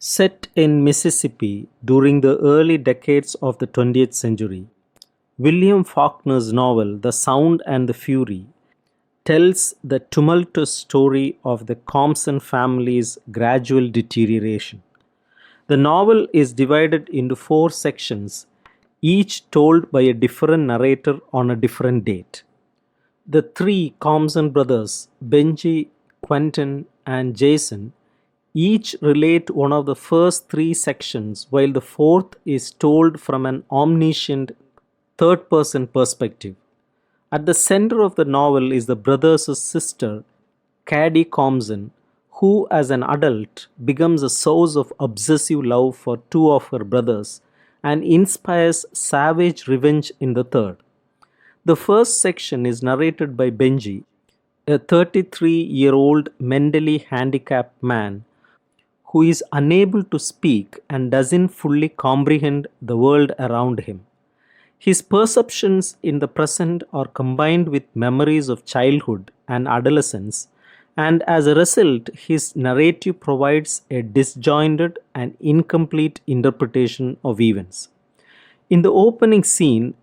Set in Mississippi during the early decades of the 20th century, William Faulkner's novel The Sound and the Fury tells the tumultuous story of the Compson family's gradual deterioration. The novel is divided into four sections, each told by a different narrator on a different date. The three Compson brothers, Benji, Quentin, and Jason, each relate one of the first three sections, while the fourth is told from an omniscient third person perspective. At the center of the novel is the brother's sister, Caddy Compson, who, as an adult, becomes a source of obsessive love for two of her brothers and inspires savage revenge in the third. The first section is narrated by Benji, a 33-year-old mentally handicapped man who is unable to speak and doesn't fully comprehend the world around him. His perceptions in the present are combined with memories of childhood and adolescence, and as a result, his narrative provides a disjointed and incomplete interpretation of events. In the opening scene,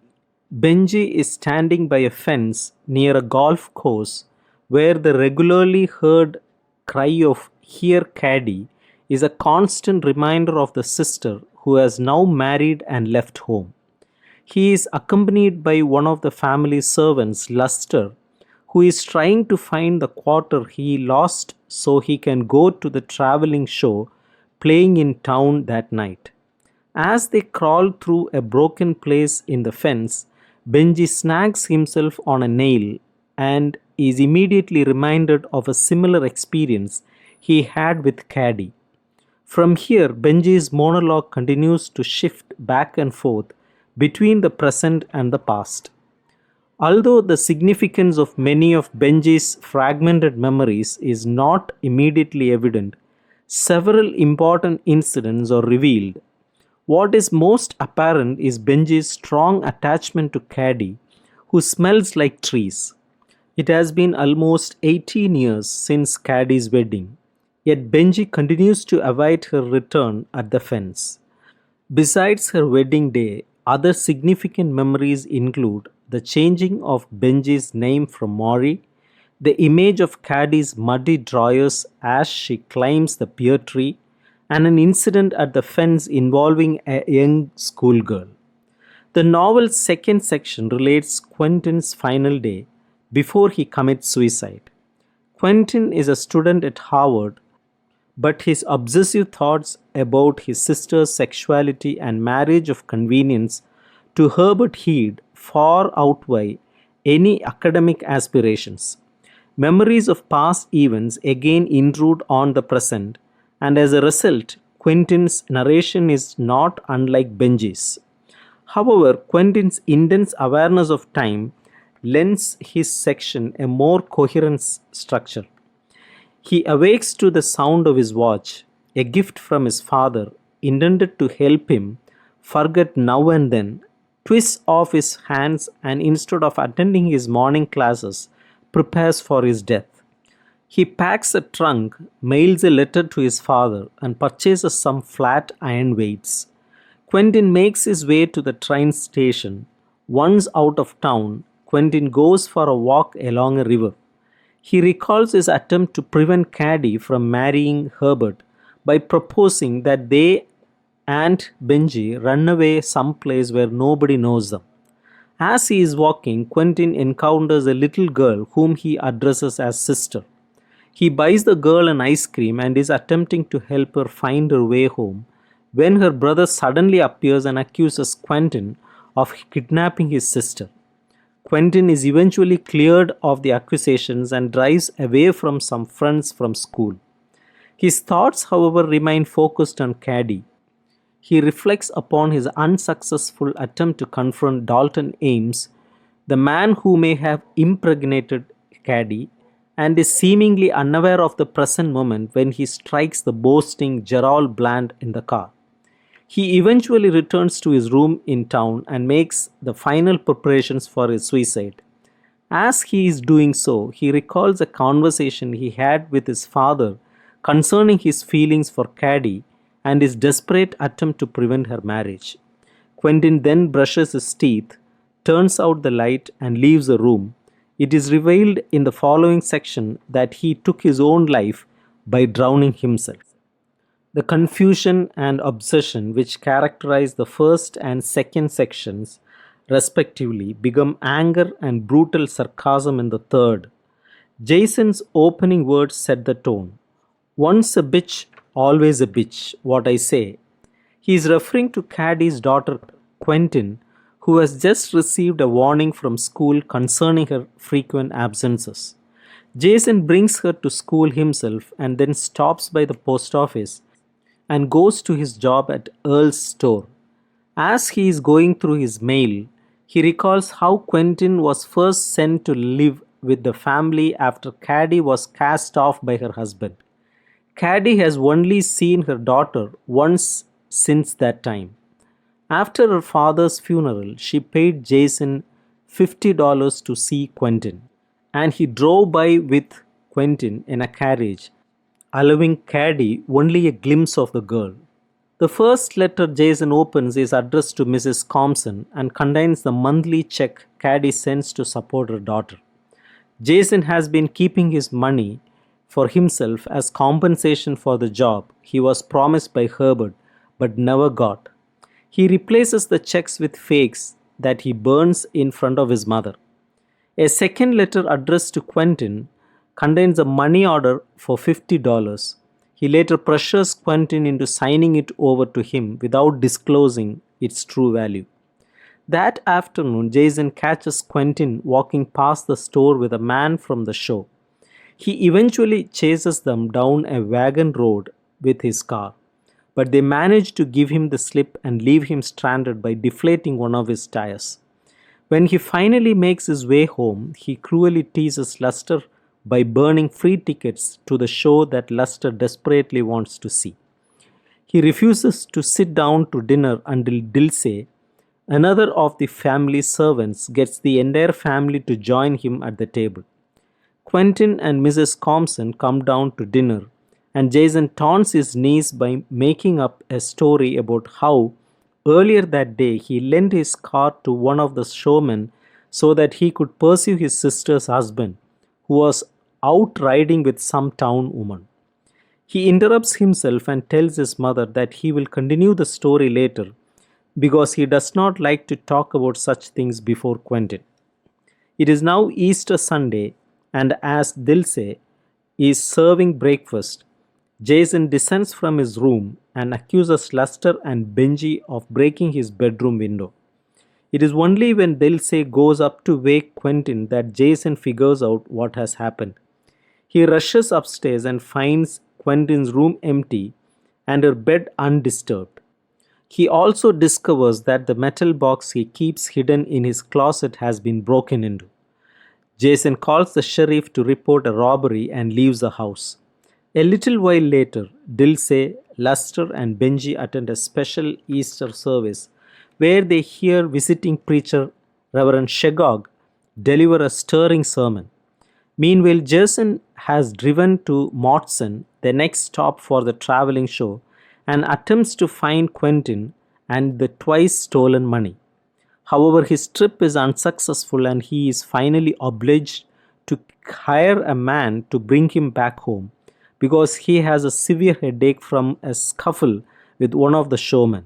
Benji is standing by a fence near a golf course where the regularly heard cry of "Here, Caddy" is a constant reminder of the sister who has now married and left home. He is accompanied by one of the family's servants, Luster, who is trying to find the quarter he lost so he can go to the traveling show playing in town that night. As they crawl through a broken place in the fence, Benji snags himself on a nail and is immediately reminded of a similar experience he had with Caddy. From here, Benji's monologue continues to shift back and forth between the present and the past. Although the significance of many of Benji's fragmented memories is not immediately evident, several important incidents are revealed. What is most apparent is Benji's strong attachment to Caddy, who smells like trees. It has been almost 18 years since Caddy's wedding, yet Benji continues to await her return at the fence. Besides her wedding day, other significant memories include the changing of Benji's name from Maury, the image of Caddy's muddy drawers as she climbs the pear tree, and an incident at the fence involving a young schoolgirl. The novel's second section relates Quentin's final day before he commits suicide. Quentin is a student at Harvard, but his obsessive thoughts about his sister's sexuality and marriage of convenience to Herbert Head far outweigh any academic aspirations. Memories of past events again intrude on the present, and as a result, Quentin's narration is not unlike Benji's. However, Quentin's intense awareness of time lends his section a more coherent structure. He awakes to the sound of his watch, a gift from his father intended to help him forget now and then, twists off his hands, and instead of attending his morning classes, prepares for his death. He packs a trunk, mails a letter to his father, and purchases some flat iron weights. Quentin makes his way to the train station. Once out of town, Quentin goes for a walk along a river. He recalls his attempt to prevent Caddy from marrying Herbert by proposing that they and Benji run away someplace where nobody knows them. As he is walking, Quentin encounters a little girl whom he addresses as sister. He buys the girl an ice cream and is attempting to help her find her way home when her brother suddenly appears and accuses Quentin of kidnapping his sister. Quentin is eventually cleared of the accusations and drives away from some friends from school. His thoughts, however, remain focused on Caddy. He reflects upon his unsuccessful attempt to confront Dalton Ames, the man who may have impregnated Caddy, and is seemingly unaware of the present moment when he strikes the boasting Gerald Bland in the car. He eventually returns to his room in town and makes the final preparations for his suicide. As he is doing so, he recalls a conversation he had with his father concerning his feelings for Caddy and his desperate attempt to prevent her marriage. Quentin then brushes his teeth, turns out the light, and leaves the room. It is revealed in the following section that he took his own life by drowning himself. The confusion and obsession which characterize the first and second sections, respectively, become anger and brutal sarcasm in the third. Jason's opening words set the tone. Once a bitch, always a bitch, what I say. He is referring to Caddy's daughter Quentin, who has just received a warning from school concerning her frequent absences. Jason brings her to school himself and then stops by the post office and goes to his job at Earl's store. As he is going through his mail, he recalls how Quentin was first sent to live with the family after Caddy was cast off by her husband. Caddy has only seen her daughter once since that time. After her father's funeral, she paid Jason $50 to see Quentin, and he drove by with Quentin in a carriage, allowing Caddy only a glimpse of the girl. The first letter Jason opens is addressed to Mrs. Compson and contains the monthly check Caddy sends to support her daughter. Jason has been keeping his money for himself as compensation for the job he was promised by Herbert but never got. He replaces the checks with fakes that he burns in front of his mother. A second letter addressed to Quentin contains a money order for $50. He later pressures Quentin into signing it over to him without disclosing its true value. That afternoon, Jason catches Quentin walking past the store with a man from the show. He eventually chases them down a wagon road with his car, but they manage to give him the slip and leave him stranded by deflating one of his tires. When he finally makes his way home, he cruelly teases Lester by burning free tickets to the show that Lester desperately wants to see. He refuses to sit down to dinner until Dilsey, another of the family's servants, gets the entire family to join him at the table. Quentin and Mrs. Compson come down to dinner, and Jason taunts his niece by making up a story about how earlier that day he lent his car to one of the showmen so that he could pursue his sister's husband, who was out riding with some town woman. He interrupts himself and tells his mother that he will continue the story later because he does not like to talk about such things before Quentin. It is now Easter Sunday, and as Dilsey is serving breakfast, Jason descends from his room and accuses Lester and Benji of breaking his bedroom window. It is only when Dilsey goes up to wake Quentin that Jason figures out what has happened. He rushes upstairs and finds Quentin's room empty and her bed undisturbed. He also discovers that the metal box he keeps hidden in his closet has been broken into. Jason calls the sheriff to report a robbery and leaves the house. A little while later, Dilsey, Lester, and Benji attend a special Easter service where they hear visiting preacher Reverend Shegog deliver a stirring sermon. Meanwhile, Jason has driven to Mauthausen, the next stop for the traveling show, and attempts to find Quentin and the twice stolen money. However, his trip is unsuccessful and he is finally obliged to hire a man to bring him back home because he has a severe headache from a scuffle with one of the showmen.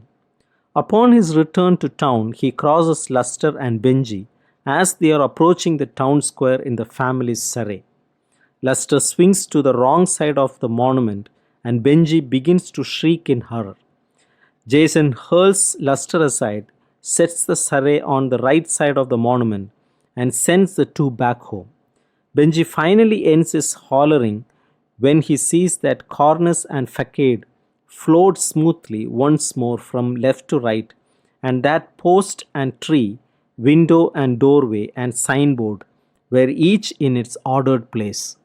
Upon his return to town, he crosses Lester and Benji as they are approaching the town square in the family's surrey. Lester swings to the wrong side of the monument and Benji begins to shriek in horror. Jason hurls Lester aside, sets the surrey on the right side of the monument, and sends the two back home. Benji finally ends his hollering when he sees that cornice and facade float smoothly once more from left to right, and that post and tree, window and doorway and signboard were each in its ordered place.